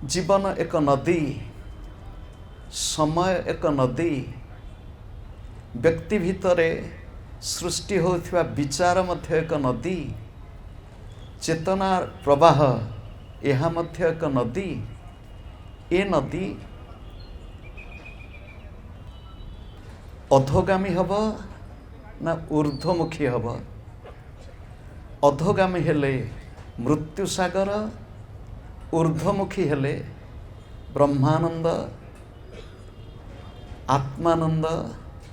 जीवन एक नदी, समय एक नदी, व्यक्ति भितरे सृष्टि होता विचार मध्य एक नदी, चेतना प्रवाह यह मध्य एक नदी। ए नदी अधोगामी हब ना ऊर्ध्वमुखी हब। अधोगामी हेले मृत्यु सागर, ऊर्ध्वमुखी हेले ब्रह्मानंद, आत्मानंद,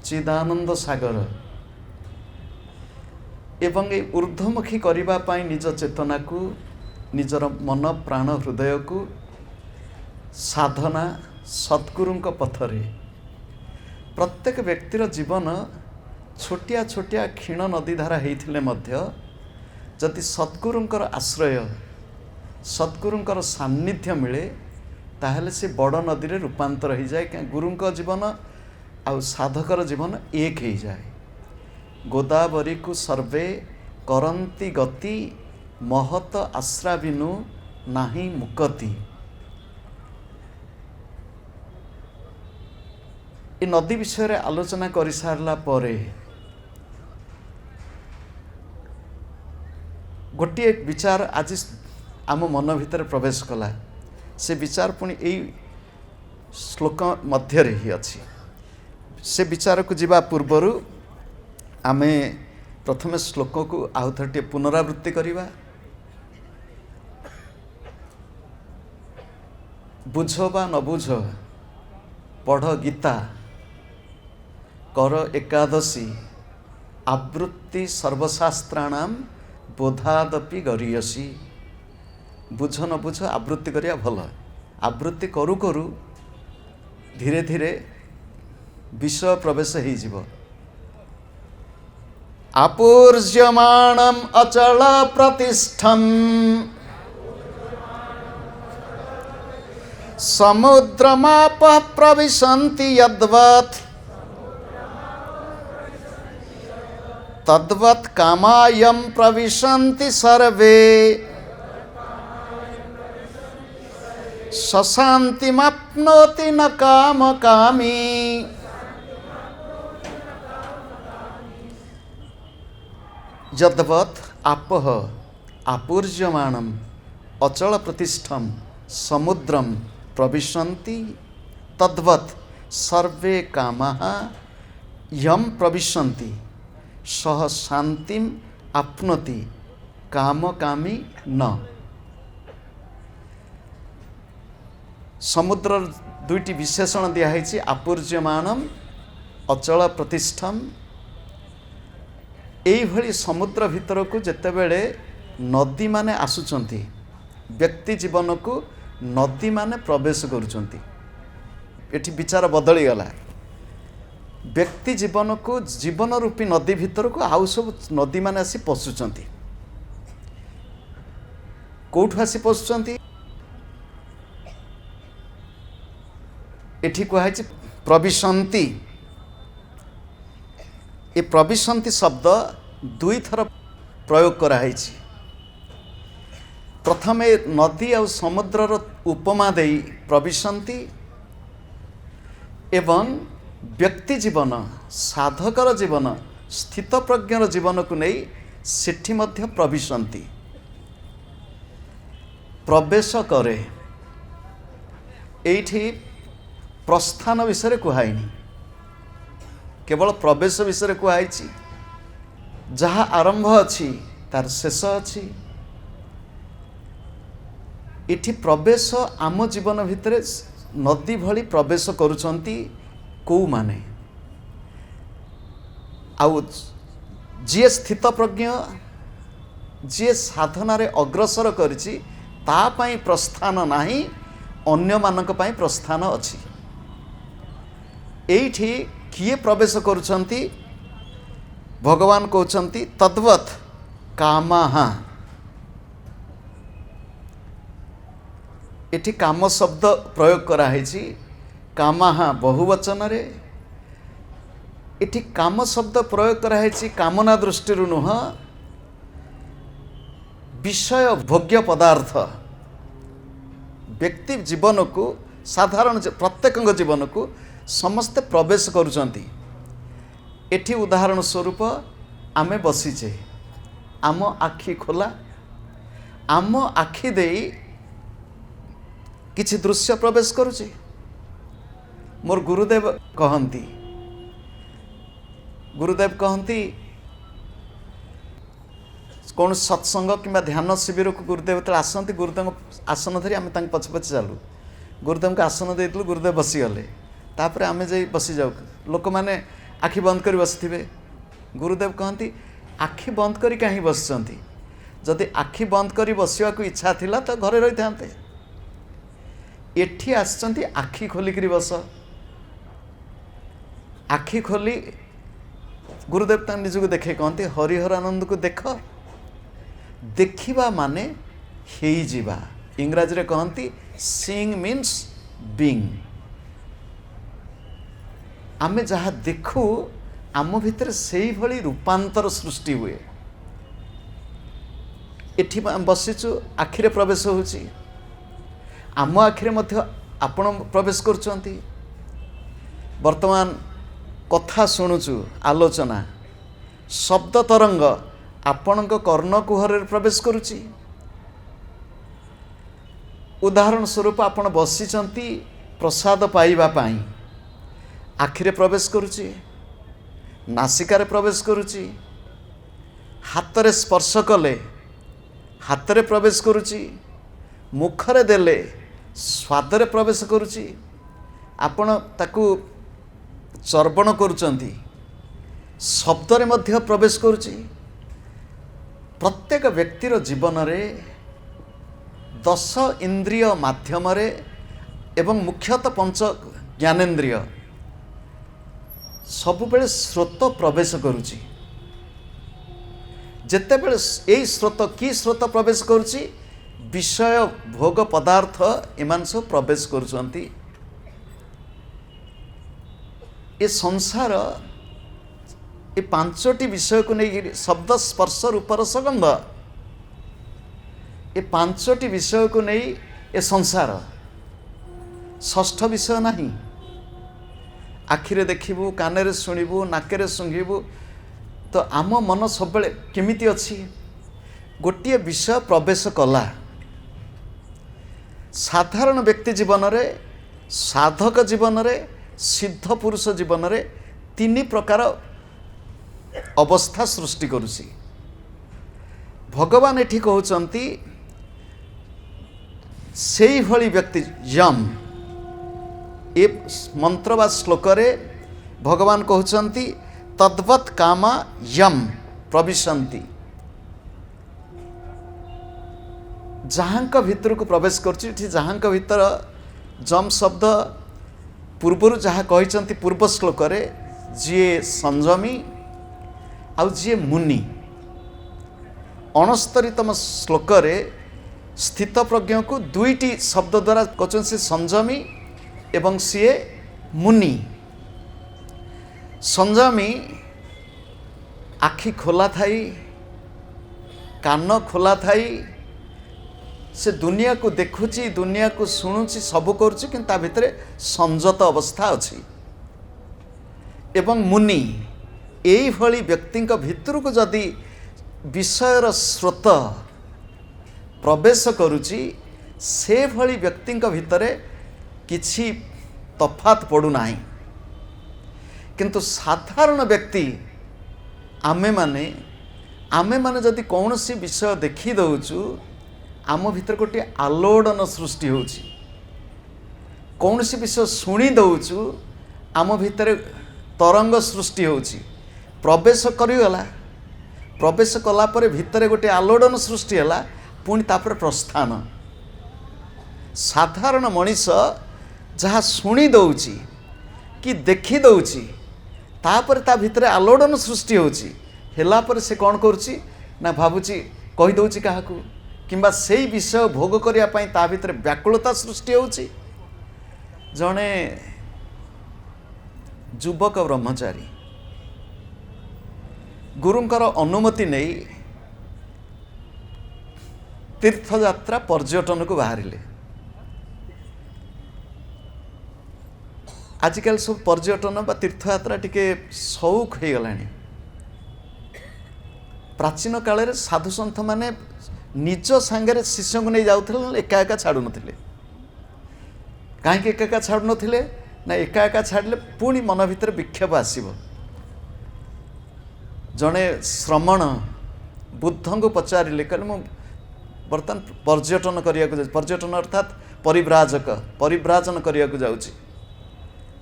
चिदानंद सागर। एवं ये ऊर्ध्वमुखी करिबा पाई निज चेतना को, निजर मन प्राण हृदय को साधना सद्गुरुंक पथरे। प्रत्येक व्यक्तिर जीवन छोटिया छोटिया क्षीण नदीधारा होइथिले मध्य जदि सद्गुरुंकर आश्रय, सद्गुरुंकर सान्निध्य मिले ताहले से बड़ नदी रे रूपांतर हो जाए। क्या गुरुंक जीवन आउ साधकर जीवन एक हो जाए। गोदावरी को सर्वे करंती गति, महत आश्रा बिनु नाही मुक्ति। ये नदी विषय रे आलोचना कर सारला परे गोटे विचार आज आम मन भितर प्रवेश कला। से विचार पुणी यही श्लोक मध्य ही अच्छी। से विचार को जीवा पूर्वर आमे प्रथम श्लोक को आउ थे पुनरावृत्ति करिबा। बुझ बा न बुझ, पढ़ गीता, कर एकादशी, आवृत्ति सर्वशास्त्राणाम बोधादपि गरीयसी। बुझ न बुझ, आवृत्ति करिया भल। आवृत्ति करू करू धीरे धीरे विषय प्रवेश हो जीव। आपूर्ज्यमाणम अचल प्रतिष्ठम, समुद्रमाप प्रविशन्ति यद्वत्, तद्वत् कामायं प्रविशन्ति सर्वे, सशान्तिमाप्नोति न कामकामी। यद्वत् आपः आपूर्ज्यमाणम अचल प्रतिष्ठम समुद्रम प्रविशन्ति, तद्वत् सर्वे कामाः यं प्रविशन्ति, सह शांतिम आप्नोति कामकामी न। समुद्र दुईटी विशेषण दिखाई, आपूर्ज्यमाणम अचल प्रतिष्ठम। यही समुद्र भीतर को जेतेबेले नदी माने आसुचंती, व्यक्ति जीवन को नदी माने प्रवेश करुचंती। एठी विचार बदली गला। व्यक्ति जीवन को जीवन रूपी नदी भीतर को आउ सब नदी माने आसी पशुचंती। कोठु आसी पशुचंती? एठी कहा प्रविशन्ति। ये प्रविशन्ति शब्द दुई थर प्रयोग कराई। प्रथमे नदी और समुद्रर उपमा देई प्रविशन्ति, एवं व्यक्ति जीवन, साधकर जीवन, स्थित प्रज्ञर जीवन को नहीं सेठी मध्य प्रविशन्ति, प्रवेश करे। एठी प्रस्थान विषय कहुनी, केवल प्रवेश विषय कहुई। जहाँ आरंभ अच्छी तार शेष अच्छी। इठी प्रवेश आम जीवन भितर नदी भली प्रवेश करुचंती को माने। आउ जी स्थित प्रज्ञ, जी साधना रे अग्रसर करिछि, ता पाई प्रस्थान नाही, अन्य मानक पाई प्रस्थान अछि। एठी किए प्रवेश करुचंती? भगवान कहउचंती तद्वत् कामाः। एठी काम शब्द प्रयोग कराई। कामाः बहुवचन रे। एठी काम शब्द प्रयोग कराई कामना दृष्टि नुह, विषय भोग्य पदार्थ व्यक्ति जीवन को साधारण प्रत्येक जीवन को समस्ते प्रवेश करुचंती। एठी उदाहरण स्वरूप आमे बसीचे, आम आखि खोला, आम आखि देई किछि दृश्य प्रवेश करुचे। मोर गुरुदेव कहती कौन सत्संग कि ध्यान शिविर को गुरुदेव जो आसती, गुरुदेव आसन धरी आम पछे पछे चलू। गुरुदेव को आसन देलु, गुरुदेव बसीगले, तापर आम जा बसी जाऊ। लोक मैंने आखि बंद कर बसि। गुरुदेव कहती आखि बंद करी कहीं बसचंती, जदि आखि बंद करी बसवा को इच्छा थिला तो घरे रही था। एठी आसचंती आखि खोलिक बस। आखि खोली गुरुदेव निजक देखे कहते हरिहर आनंद को देख। देखिबा माने हेई जीवा। इंग्राजी रे कहती सीइंग मीन्स बीइंग। आमे जहाँ देखू आम भितर सेई भली रूपांतर सृष्टि हुए। एठी बसीचु, आखिरे प्रवेश होची, आम आखिरे मध्य आपण प्रवेश करुचंती। वर्तमान कथा शुणुचु, आलोचना शब्द तरंग आपणक कर्णकुहर प्रवेश करुची। उदाहरण स्वरूप आपण बसीचंती प्रसाद पाइबा पाई, आखिरे प्रवेश करुची, नासिकारे प्रवेश करुची, हातरे स्पर्श कले हातरे प्रवेश करुची, मुखरे देले स्वादरे प्रवेश करुची, आपण ताकू चर्वण करुचंती, शब्दरे मध्य प्रवेश करुची। प्रत्येक व्यक्तिर जीवन रे 10 इंद्रिय माध्यम एवं मुख्यतः 5 ज्ञानेन्द्रिय सबुबेले स्रोत प्रवेश करुची। जेतेबेले एई स्रोत की स्रोत प्रवेश करुची, विषय भोग पदार्थ एमान सब प्रवेश करुचंती। ए संसार ये 5टी विषय को नहीं, शब्द स्पर्श रूप रस गंध, ये 5टी विषय को नहीं ए संसार। 6ठ विषय नहीं। आखिरे देखिबू, कानेरे शुणिबू, नाकेरे सुंघिबू, तो आम मन सब केमिति अछि, गोटे विषय प्रवेश कला। साधारण व्यक्ति जीवन रे, साधक जीवन रे, सिद्ध पुरुष जीवन रे 3 प्रकार अवस्था सृष्टि करुसी। भगवान एठी कहउचंती सेई भली व्यक्ति यम। ए मंत्र वा श्लोक रे भगवान कहउचंती तद्वत् कामा यम प्रविशन्ति। जहाँक भीतर को प्रवेश करछि, जहाँक भीतर जम शब्द पूर्वर जहाँ कहिचंती पूर्व श्लोक रे, जीए संयमी आउ जीए मुनि। 69तम श्लोक रे स्थित प्रज्ञ को 2टी शब्द द्वारा कहते से संयमी एवं सीए मुनि। संयमी आखि खोला थाई, कान खोला थाई, से दुनिया को देखुची, दुनिया को शुणुची, सब करुची, कि ता भितरे संयत अवस्था अछि। एवं मुनि एई भली व्यक्ति भितर को जदि विषयर स्रोत प्रवेश करुची, से भली व्यक्ति भितरे किछि तफात पड़ू नाही। किंतु साधारण व्यक्ति आमे माने जदि कौनसी विषय देखी दउचु, आम भीतर गोटे आलोड़न सृष्टि होची। कौनसी विषय शुणी दउचु, आम भीतर तरंग सृष्टि होची। प्रवेश करिगला, प्रवेश कला परे भीतर गोटे आलोड़न सृष्टि होला, पुणी तापर प्रस्थान। साधारण मनीष जहाँ शुणी दउची कि देखी दउची, तापर ता भीतर आलोड़न सृष्टि होची। हेला पर से कौन करुची ना भाबुची, कहि दउची काहाकू, किंबा सेई विषय भोग करिया पई ता भीतर व्याकुलता सृष्टि होची। जणे युवक ब्रह्मचारी गुरुंकर अनुमति नहीं तीर्थयात्रा पर्यटन को बाहरिले। आजिकल सब पर्यटन बा तीर्थयात्रा टिके सौख हो गलानी। प्राचीन काल रे साधु सन्थ माने निज सांगे शिष्य को नहीं जाऊथिले, एका एका छाड़ू नथिले। कहीं एका एका छाड़ू नथिले ना, एका एका छाड़ले पुणी मन भितर विक्षेप आसीबो। जड़े श्रमण बुद्ध को पचारे कहले मु बर्तमान पर्यटन करिया को, पर्यटन अर्थात परिव्राजन करिया को जाउची।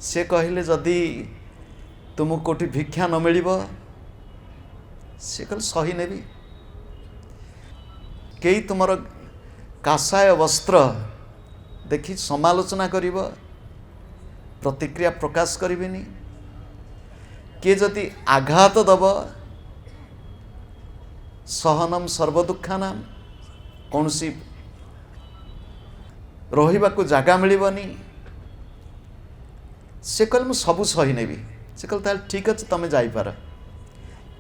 से कहले जदि तुमको कोठी भिक्षा न मिलिबो, से कहले सही नेबी। कई तुमर कासाय वस्त्र देखि समालोचना करिबो, प्रतिक्रिया प्रकाश करिबेनी। किए जदि आघात दब, सहनम सर्वदुखानाम, कौन सी रहिबा को जागा मिलिबनी। से कहले मु सबु सही नेबी। से कहले ताल ठीक अछि, तमे जाई पार।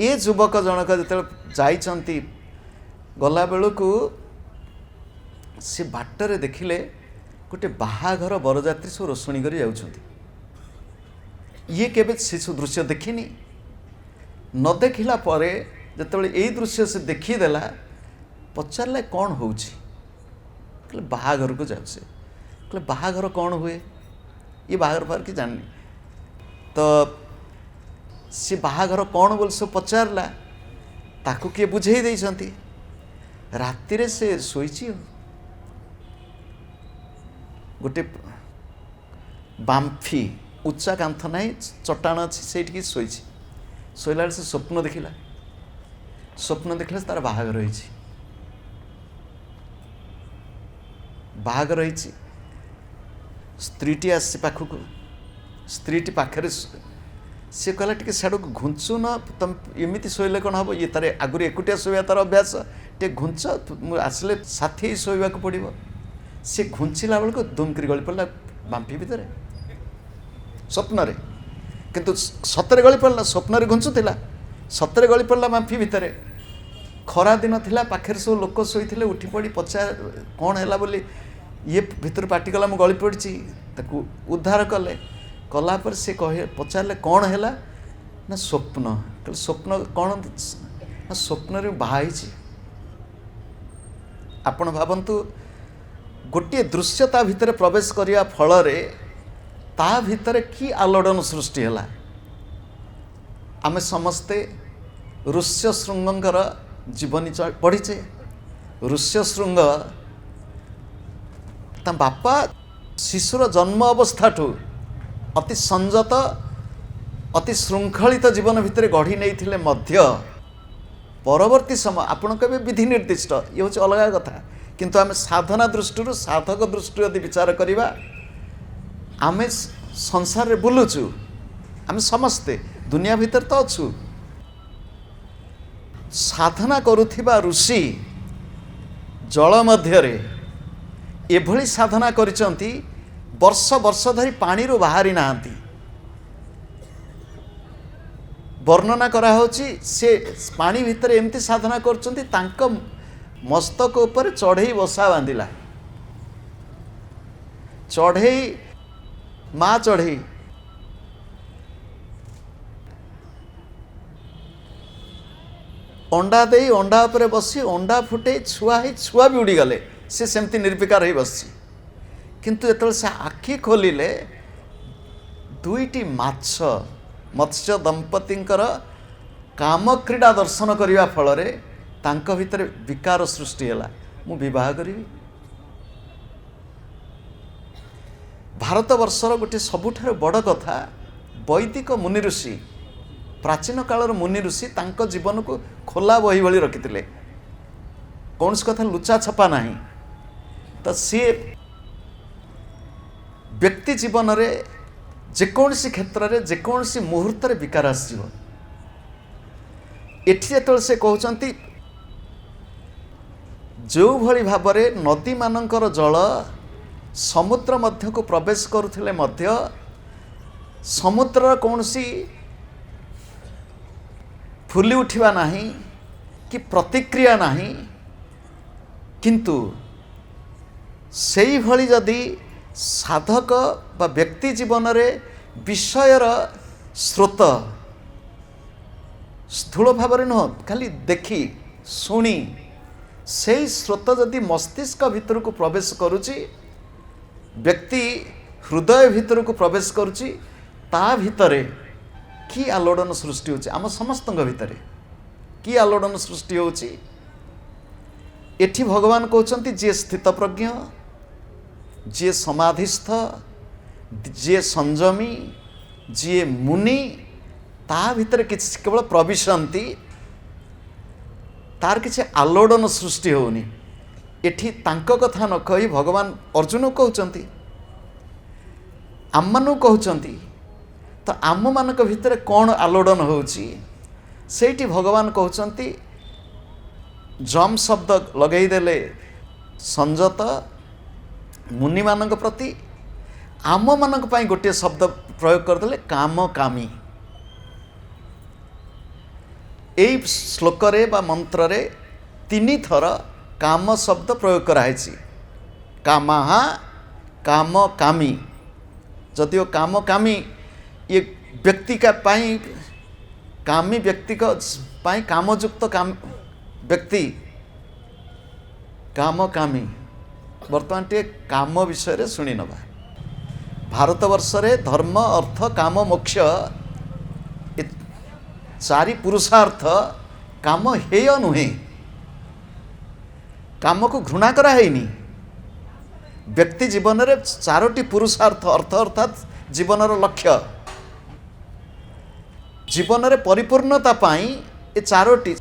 ए युवक जनक जते जाइचंती, गला बेलू से बाटरे देखिले गोटे बाहाघर बरजात्री सब रोषणी कर जाउछंती। ये केबे शिशु दृश्य देखिनी। न देखिला परे जतबेले एई दृश्य से देखीदेला, पचारले कौन होउछि। कहले बाहाघर को जाउछे। कहले बाहाघर कौन हुए, ये बाहाघर पर कि जाननी। तो सी बाहाघर कौन बोल सब पचारला, ताकू किए बुझेई देइछंती। राति रे से सोईची, गोटे बाम्फी उच्चा कांथ नहीं, चट्टाण अच्छी से शोची। शोला से स्वप्न देखला, स्वप्न देखला तार बाहाघर होइछि। बाहाघर होइछि, स्त्रीटी आसी पाखक, स्त्रीटी पाखरे सी कहला टिके साड़ू घुंचु न, तुम एमती शोले कौन हम। ये तार आगुरी एकुटिया शोया तार अभ्यास, टे घुंच आसले साथी शोवा को पड़ो। सी घुंचला बेलू दुमकरी गली पड़ा बांफी भितर स्वप्न रे, किंतु सतरे गली पड़ा। स्वप्न रे घुंचुला, सतरे गली पड़ा बांफी भितर। खरा दिन थिला, पाखे सब लोक शोते, उठी पड़ी पचार कौन है बोली। ये भितर पाटी कला मु गली पड़ी, ताकू उद्धार कले। कला पर से कहे पचारे कौन है ना, स्वप्न। कहले स्वप्न कौन ना, स्वप्न रे बाहाई। आपण भावंतु गोटे दृश्यता भितर प्रवेश करिया फल रे ता भितर की आलोड़न सृष्टि है। आमे समस्ते ऋष्य शृंगर जीवनी पढ़ीचे। ऋष्य शृंग ता बापा शिशुर जन्म अवस्था अति संयत, अति श्रृंखलित जीवन भितर गढ़ी नहीं मध्य परवर्ती समय आपण कहे विधि निर्दिष्ट, ये हूँ अलग कथा। किंतु आम साधना दृष्टि, साधक दृष्टि यदि विचार करिबा, आमे संसार रे बुलुचु, आमे समस्ते दुनिया भीतर तो अच्छु। साधना करुथिबा ऋषि जल मध्यरे एभली साधना करिसंती, वर्ष वर्ष धरी पानी रो बाहरी नांती। वर्णना करा होची, से पानी भितर एमती साधना करचंती, तांको मस्तक ऊपर चढ़ई बसा बांधिला। चढ़ई माँ चढ़ई अंडा दे, अंडा उपरे बसी अंडा फुटे छुआ ही छुआ भी उड़ी गले। से सेमती निर्विकार ही बसी। किंतु एतल से आखि खोलिले दुईटी माछ मत्स्य दंपतिंकर काम क्रीड़ा दर्शन करिवा फल रे तांको भितर विकार सृष्टि हैला, मु विवाह करी। भारत वर्षर गोटे सबुठार बड़ कथा, वैदिक मुनि ऋषि, प्राचीन कालर मुनि ऋषि तांको जीवन को खोला बही भली रखिथिले। कौन सी कथा लुचा छपा नहीं। तो सी व्यक्ति जीवन रे जेकोसी क्षेत्र रे जेकोसी मुहूर्त रे विकार आसीबो। एठी जेतल से कहउचंती, जो भली भाबरे नदी मानकर जल समुद्र मध्य को प्रवेश करुथिले मध्य समुद्र कौनसी फुली उठिबा नहीं कि प्रतिक्रिया नहीं, किंतु सेई भली जदि साधक बा व्यक्ति जीवन रे विषयर स्रोत स्थूल भाव नुह खाली देखी शुणी से स्रोत जदि मस्तिष्क भितर को प्रवेश करुच्ची व्यक्ति हृदय भितर को प्रवेश करुच्ची ता भितर कि आलोड़न सृष्टि होची आम समस्त भितर कि आलोड़न सृष्टि होची एठी भगवान कहते जी स्थित प्रज्ञ जी समाधिस्थ जी संयमी जी मुनि ता भितर किसी केवल प्रविशंती तार किसी आलोड़न सृष्टि होनी एठी तांको कथा न कही भगवान अर्जुन कहते आम कहते तो आम मानक भितर कौन आलोड़न होची सेठी भगवान कहते जम शब्द लगेदेले संजत मुनि मानक प्रति आम मानक पई गोटे शब्द प्रयोग करदेले काम कामी एई श्लोक रे बा मंत्र रे 3 थर काम शब्द प्रयोग कराई कामहा काम कामी जदियो काम कामी ये व्यक्ति का पाई कामी व्यक्ति का पाई कामयुक्त काम व्यक्ति काम कामी बर्तमान टे काम विषय रे शुणी नवा भारतवर्ष रे धर्म अर्थ काम मोक्ष चारि पुरुषार्थ काम हेय नुहे काम को घृणा करा हैनी व्यक्ति जीवन रे 4टी पुरुषार्थ अर्थ अर्थात जीवनर लक्ष्य जीवन रे परिपूर्णता पाई ए 4टी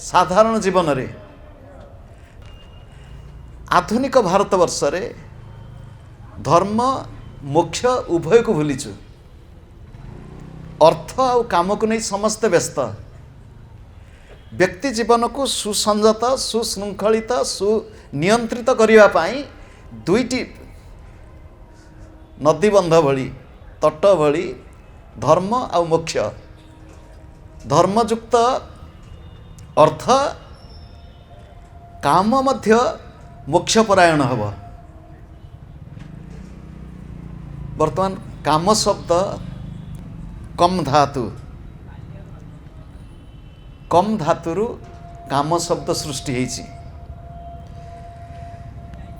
साधारण जीवन रे आधुनिक भारतवर्ष रे धर्म मोक्ष उभय को भूलीचु अर्थ आ काम को नहीं समस्त व्यस्त व्यक्ति जीवन को सुसंजत सुशृंखलित सुनियंत्रित करने पाई 2टी नदीबंध भली तट भली धर्म आ मोक्ष धर्मयुक्त अर्थ काम मध्य मोक्षपरायण हब वर्तमान काम शब्द कम धातु काम शब्द सृष्टि होइछि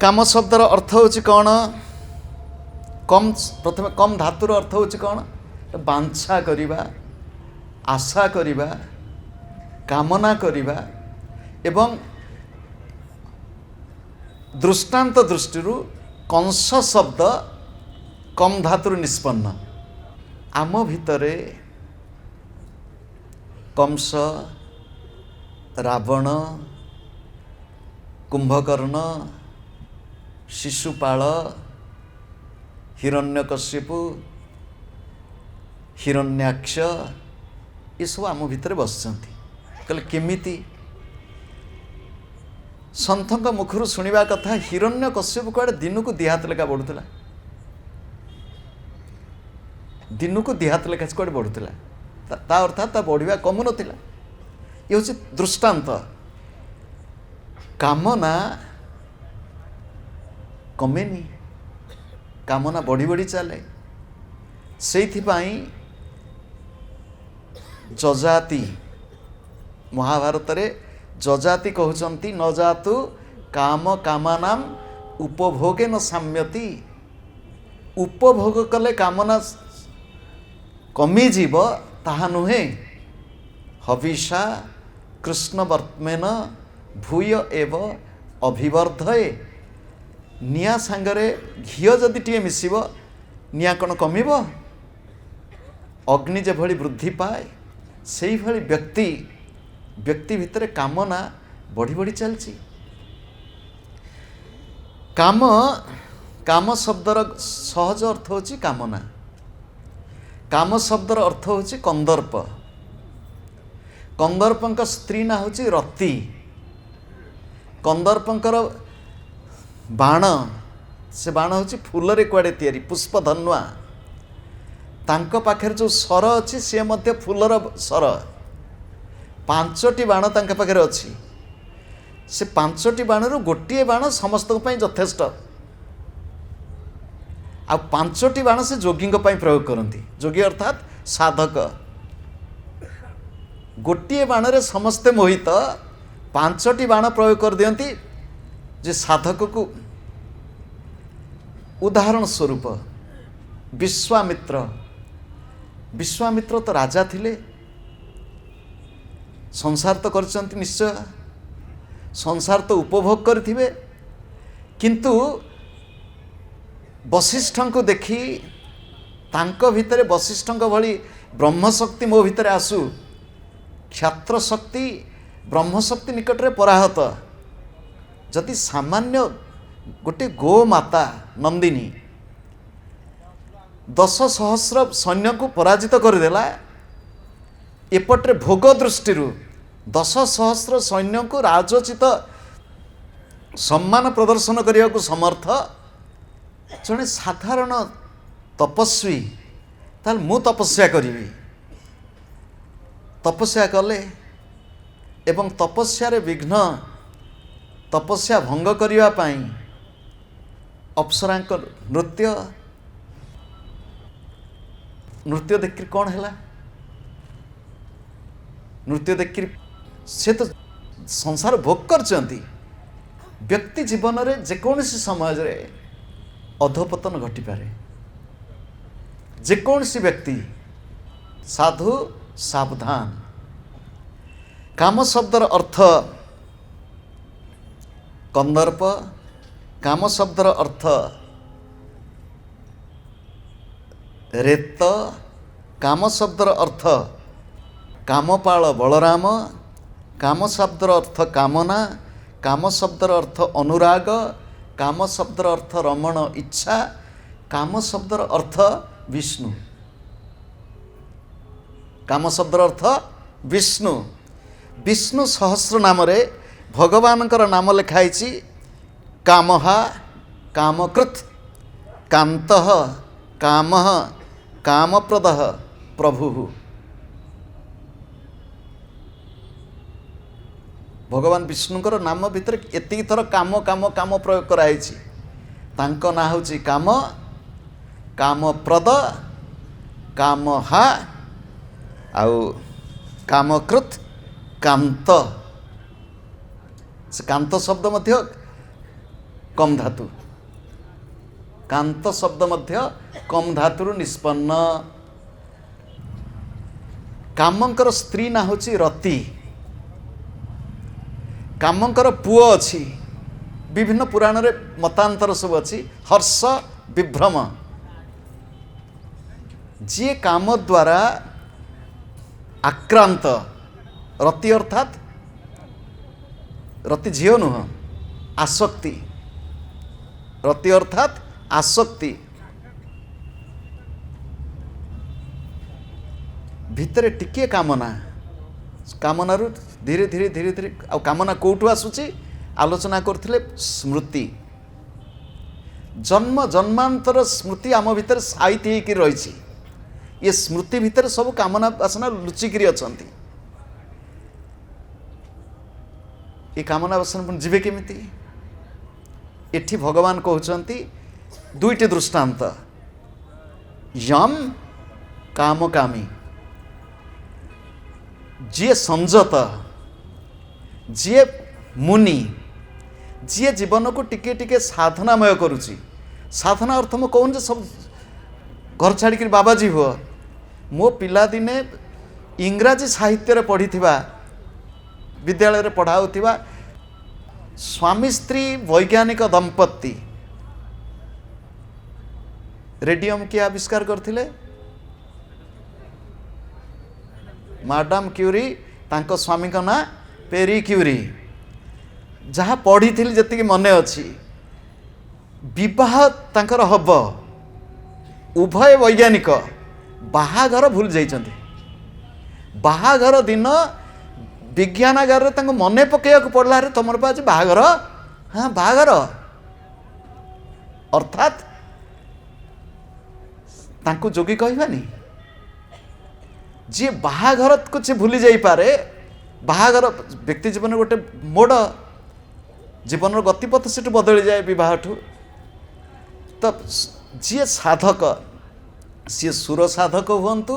काम शब्दर अर्थ होछि कौन कम प्रथम कम धातुर अर्थ होछि कौन बांछा करिबा आशा करिबा कामना करिबा एवं दृष्टांत दृष्टि कंस शब्द कम धातुर निष्पन्न आम भितरे कंस रावण कुंभकर्ण शिशुपाल हिरण्यकश्यपु हिरण्याक्ष ये सब आम भितर बसचंती कहले केमिति सन्थक मुखर शुणा कथा हिरण्यकश्यप कुआडे दिन को दिहात लेखा बढ़ुला दिन को दिहात लेखा कुआडे बढ़ुला ता अर्थात ता बढ़िया कमु नथिला ये हूँ दृष्टांत कामना कमेनी कामना बढ़ी बढ़ी चले से जजाति महाभारत रे जजाति कहउचंती न जातु काम कामनाम उपभोगे न साम्यति उपभोग कले कामना कमी जीव ताहा नुहे हविषा कृष्ण वर्त्मेन भूय एव अभिवर्धये निया सांगरे घियो जदि टीए मिसिब निया कौन कमिब अग्नि जे भली वृद्धि पाए से भली व्यक्ति व्यक्ति भितर कामना बढ़ी बढ़ी चलची काम काम शब्दर सहज अर्थ होची कामना काम शब्दर अर्थ होची कंदर्प कंदर्पंक स्त्री ना होची रति कंदर्पंकर बाण से बाण होची फूल रे कुआडे तैयारी पुष्प धन्वा तांको पाखरे जो सर अच्छी सी मध्य फूलर सर 5टी बाण तांका पाखरे अच्छी से 5टी बाण रु गोटे बाण समस्त यथेष्ट आ 5टी बाण से जोगी प्रयोग करती। जोगी अर्थात साधक। गोटे बाण रे समस्ते मोहित, 5टी बाण प्रयोग कर दियंती जे साधक को। उदाहरण स्वरूप विश्वामित्र। विश्वामित्र तो राजा थिले, संसार तो करचंती निश्चय, संसार तो उपभोग करथिबे, किंतु वशिष्ठ को देखी तांको भितरे वशिष्ठ भली ब्रह्मशक्ति मो भितरे आसु, क्षात्र शक्ति ब्रह्मशक्ति निकट रे पराहत। जदि सामान्य गोटे गो माता नंदिनी 10,000 सैन्य को पराजित करदेला, एपट्रे भोग दृष्टि 10,000 सैन्य को राजोचित सम्मान प्रदर्शन करने को समर्थ जड़े साधारण तपस्वी, ताल मु तपस्या करी। तपस्या कले एवं तपस्या रे विघ्न, तपस्या भंग करिवा पाई अप्सरांक नृत्य नृत्य देखि कौन है? नृत्य देखि से तो संसार भोग करचंती। व्यक्ति जीवन रे जेकोसी समाज रे अधोपतन घटी पारे। जेकोसी व्यक्ति साधु सावधान। काम शब्दर अर्थ कंदर्प, काम शब्दर अर्थ रेत, काम शब्दर अर्थ कामपाल बलराम, काम शब्दर अर्थ कामना, काम शब्दर अर्थ अनुराग, काम शब्दर अर्थ रमण इच्छा, काम शब्दर अर्थ विष्णु। काम शब्दर अर्थ विष्णु। विष्णु सहस्र नाम रे भगवानकर नाम लिखाई, कामहा कामकृत, कांतः कामः कामप्रदः प्रभु। भगवान विष्णुकर नाम भितर एति थर काम काम काम प्रयोग कराई। तांको ना होची काम, कामप्रद, कामहा आउ कामकृत, कांत। से कांत शब्द मध्य कम धातु, कांत शब्द मध्य कम धातु निष्पन्न। कामंकर स्त्री ना होची रति। कामंकर पुओ अच्छी, विभिन्न पुराण रे मतांतर सब अच्छी, हर्ष विभ्रम। जी काम द्वारा आक्रांत, रति अर्थात रति झील नुह, आसक्ति। रति अर्थात आसक्ति। भितरे टिके कामना, कामना रु धीरे धीरे धीरे धीरे आ कामना कोठू आसुची आलोचना करथिले स्मृति। जन्म जन्मांतर स्मृति आम भितर साइती होकर रही। ये स्मृति भितर सब कामना वासना लुचिकी अछंती। ये कामना वासना जीवे केमिति? एठी भगवान कहउचंती दुईटी दृष्टांत। यम कामकामी, जी संजत, जी मुनि, जी जीवन को टिके टिके साधनामय करुची। साधना अर्थ मु कहूँ सब घर छाड़ी बाबाजी हुआ। मो पिला दिने इंग्राजी साहित्य पढ़ी विद्यालय रे पढ़ाउथिबा स्वामी स्त्री वैज्ञानिक दंपत्ति रेडियम किए आविष्कार करथिले? मैडम क्यूरी, तांको स्वामी का ना पेरी क्यूरी। जहाँ पढ़ी थी जी मन अच्छी, विवाह तांकर हब, उभय वैज्ञानिक, बाहाघर भूल जाइछन्ति। बाहाघर दिन विज्ञानागार रे मन पकड़ पड़ला, तुम आज बाहाघर? हाँ बाहाघर अर्थात तांको जोगी कहबानी। जी बाहाघर को सी भूली जाई पारे। बाहाघर व्यक्ति जीवन गोटे मोड़, जीवन गतिपथ से बदली जाए विवाह ठू। तो जी साधक सी सुर साधक हुंतु,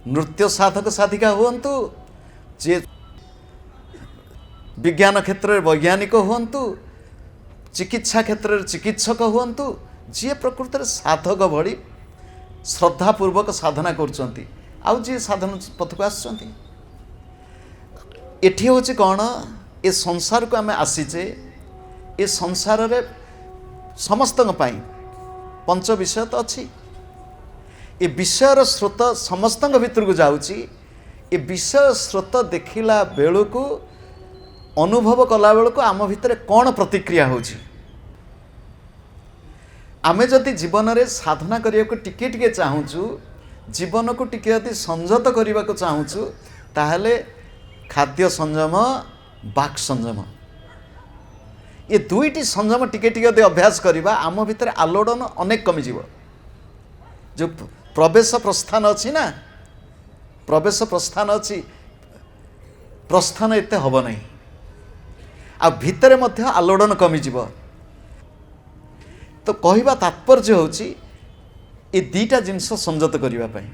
नृत्य साधक साधिका हुंतु, जी विज्ञान क्षेत्र में वैज्ञानिक हुंतु, चिकित्सा क्षेत्र में चिकित्सक हुंतु, जी प्रकृत में साधक भली श्रद्धापूर्वक साधना कर साधन पथ को आसुँच। एठी होची कौन ए संसार को आम आसीचे, ए संसार रे समस्त पंच विषय तो अच्छी, ए विषयर स्रोत समस्त भितर को जाऊँची। ए विषय स्रोत देखला बेलू को अनुभव कला बेलू को आम भितर कौन प्रतिक्रिया होची। आमे जदि जीवन रे साधना करिया को टिके टिके चाहूँचु, जीवन को टिके यदि संयत करने को चाहूँचु, ताहले खाद्य संयम, बाक संयम, ये दुईटी संयम टिके टिके यदि अभ्यास करवा आम भितर आलोड़न अनेक कमिजिव। जो प्रवेश प्रस्थान अच्छी ना, प्रवेश प्रस्थान अच्छी, प्रस्थान एते हब नहीं, आ भितर मध्य आलोड़न कमिजिव। तो कहवा तात्पर्य होची ये दीटा जिनस संयत करने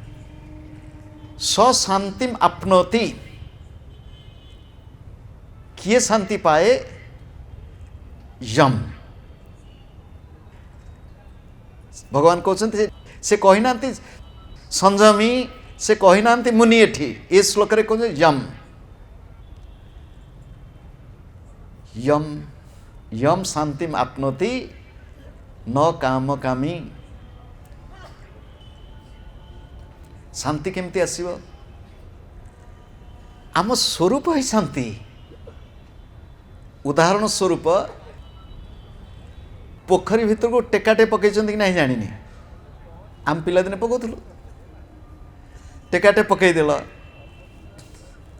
स शांतिम आपनोति, किए शांति पाए, यम। भगवान कहते से कही ना संयमी, से कही ना मुनि, एठी ए श्लोक रे कहते यम यम यम शांतिम आपनोति न काम कामी। शांति केमती आसीबो? आम स्वरूप ही शांति। उदाहरण स्वरूप पोखरी भीतर को टेकाटे पकई कि नहीं जानी, आम पिलादिने पकाउलु, टेकाटे पकईदेल,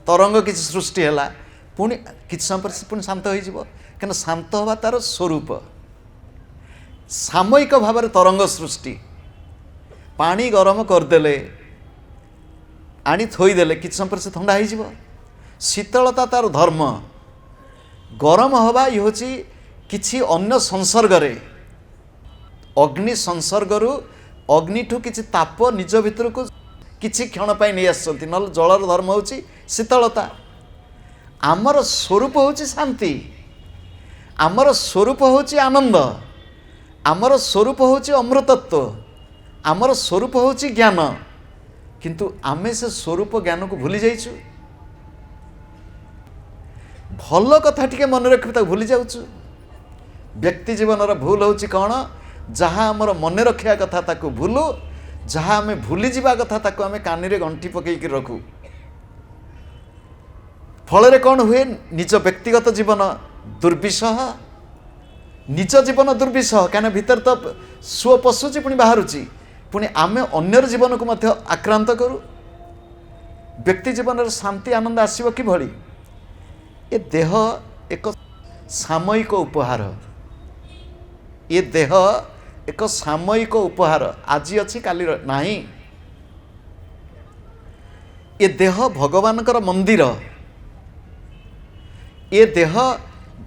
तरंग किसी सृष्टि है, पुणी कि समय पर पुणी शांत हो, क्या शांत हवा तार स्वरूप। सामयिक भाव में तरंग सृष्टि, पानी गरम करदेले आनी थोईदेले कि समय पर से ठंडा हो, शीतलता तार धर्म। गरम हवा ये हूँ किसी अन्य संसर्ग रे, अग्नि संसर्गरु अग्निठू किसी ताप निज भितर को किसी क्षण पाई नहीं आसती, ना जलर धर्म हूँ शीतलता। आमर स्वरूप हूँ शांति, आमर स्वरूप हूँ आनंद, आमर स्वरूप हूँ अमृतत्व, आमर स्वरूप हूँ ज्ञान। किंतु आमे से स्वरूप ज्ञान को भूली जाइछु। भल कथा टिके मन रखि भूली जाऊँ। व्यक्ति जीवन भूल हूँ कौन, जहाँ आमर मन रखा कथा ताकू भूलु, जहाँ आम भूली जावा कथा ताकू आम कानी रे गंठी पकईकि रखू। फल कौन हुए, निज व्यक्तिगत जीवन दुर्विषह, निज जीवन दुर्विषह, क्या भीतर तो स्व पशुची पुणी बाहरुची, पुणी आम अन्यर जीवन को मध्य आक्रांत करूँ। व्यक्ति जीवन शांति आनंद आसव कि भली? ये देह एक सामयिक उपहार, ये देह एक सामयिक उपहार, आज अच्छी काली नहीं। ये देह भगवान मंदिर, ये देह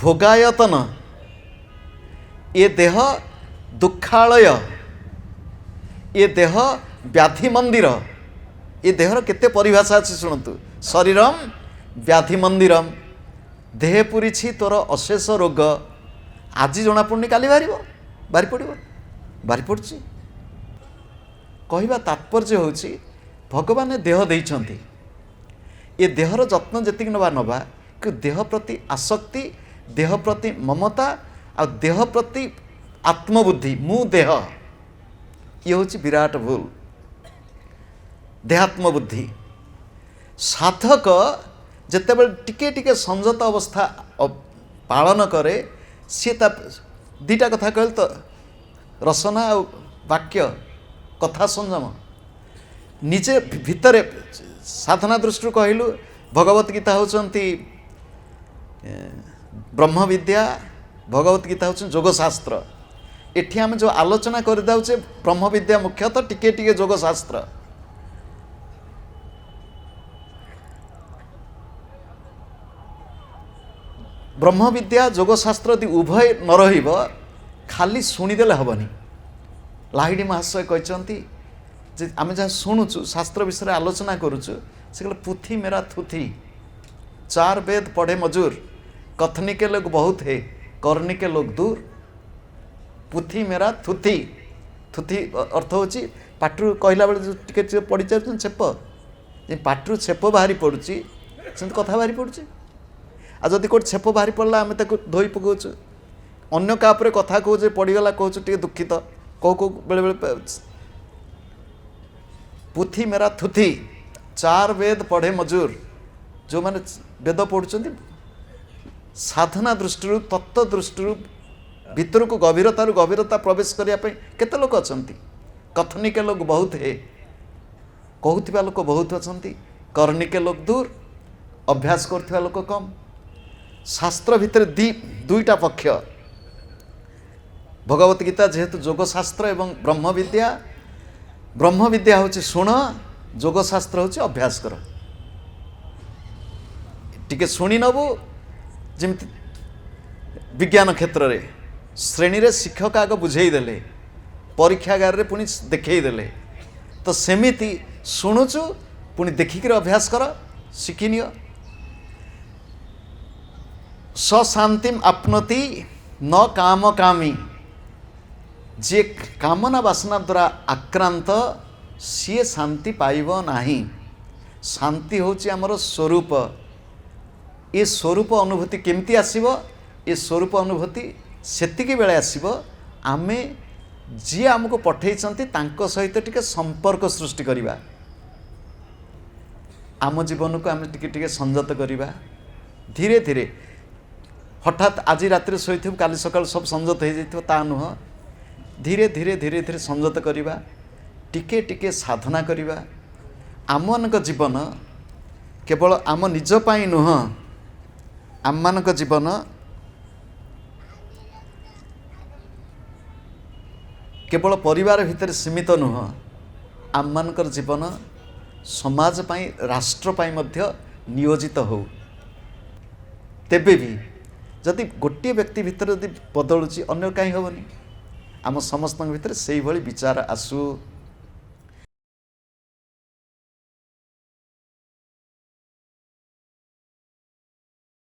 भोगायतन, ये देह दुखालय, ये देह व्याधि मंदिर। ये देहर केते परिभाषा अच्छी शुणु। शरीरम व्याधि मंदिरम, देह पूरी तोर अशेष रोग, आज जना पड़नी काली बाहरी पड़ो, बाहरी पड़ी। कहवा तात्पर्य हूँ भगवान देह देइछंती, ये देहर जत्न जी नवा नवा कि देह प्रति आसक्ति, देह प्रति ममता आ देह प्रति आत्मबुद्धि, मु देह, ये हूँ विराट भूल। देहात्म बुद्धि साधक जिते टिके टिके संयत अवस्था पालन करे, सी दीटा कथा कहल तो रसना आ वाक्य कथा संयम निजे भितर साधना दृष्टि कहलु। भगवत गीता होचंती ब्रह्म विद्या, भगवत गीता होचन जोग शास्त्र। एठी आम जो आलोचना कर दाउचे ब्रह्म विद्या मुख्यतः टिके टिके जोग शास्त्र। ब्रह्म विद्या जोग शास्त्र यदि उभय न रहिब, खाली शुणीदेले हेबनी। लाहिड़ी महाशय कहते जे आम जहाँ शुणुचु शास्त्र विषय आलोचना करुचु से कहले पुथी मेरा थुथी, 4 वेद पढ़े मजूर, कथनी के लोग बहुत है करनी के लोग दूर। पुथी मेरा थुथी, थुथी अर्थ होची पाटरू कहला बेले टिके पड़ी जाउछन छेप, जे पाटरू छेप बाहरी पड़ुची सेंत कथा बाहरी पड़ुची। आ जदि कोट छेप बाहरी पड़ला आमे ताको धोई पकाउछु, अन्य का उपरे कथा कहू जे पड़ीगला कहूछु टिके दुखित को बेले बेले। पुथी मेरा थुथी, 4 वेद पढ़े मजूर, जो माने वेद पढ़ुचंती साधना दृष्टि तत्व दृष्टि भीतर को गभीरता प्रवेश करने केते लोक अछंती। कथनी के लोग बहुत है, कहूथिबा लोक बहुत अछंती, करनी के लोग दूर, अभ्यास करथिबा लोक कम। शास्त्र भितर दुईटा पक्ष, भगवत गीता जेहेतु योग शास्त्र एवं ब्रह्म विद्या, ब्रह्म विद्या होची शुण, योग शास्त्र होची अभ्यास कर। टिके शुणी नबु जेमति विज्ञान क्षेत्र रे श्रेणी रे शिक्षक आग बुझेई देले, परीक्षागार रे पुणी देखई देले, तो सेमिति शुणुचु पुणी देखिक अभ्यास कर, शिखिनिय। स शांतिम आपनोति न काम कामी, जे कामना वासना द्वारा आक्रांत सी शांति पाइब नाही। शांति होची आमर स्वरूप। ये स्वरूप अनुभूति केमती आसीबो? ये स्वरूप अनुभूति सेतिकी बेले आसीबो आमे जी आमको पठेइचंती तांको सहित टिके संपर्क सृष्टि करिबा, आम जीवन को आम टिके संयत करिबा। धीरे धीरे हठात आज रात्रि शोइथिबु काली सकाळ सब संयत हो जाइथिबो ता नुह। धीरे धीरे धीरे धीरे संयत करिबा, टिके टिके साधना करिबा। आमମାନଙ୍କ जीवन केवल आम निज पाई नुह, आमମାନଙ୍କ जीवन केवल परिवार भितर सीमित नुह, आमମାନଙ୍କର जीवन समाज पाई राष्ट्र पाई मध्य नियोजित हो। तेबे भी जदि गोटे व्यक्ति भितर यदि बदलुची अन्य कहीं हेबनी, आम समस्त भितर से ही विचार आसू।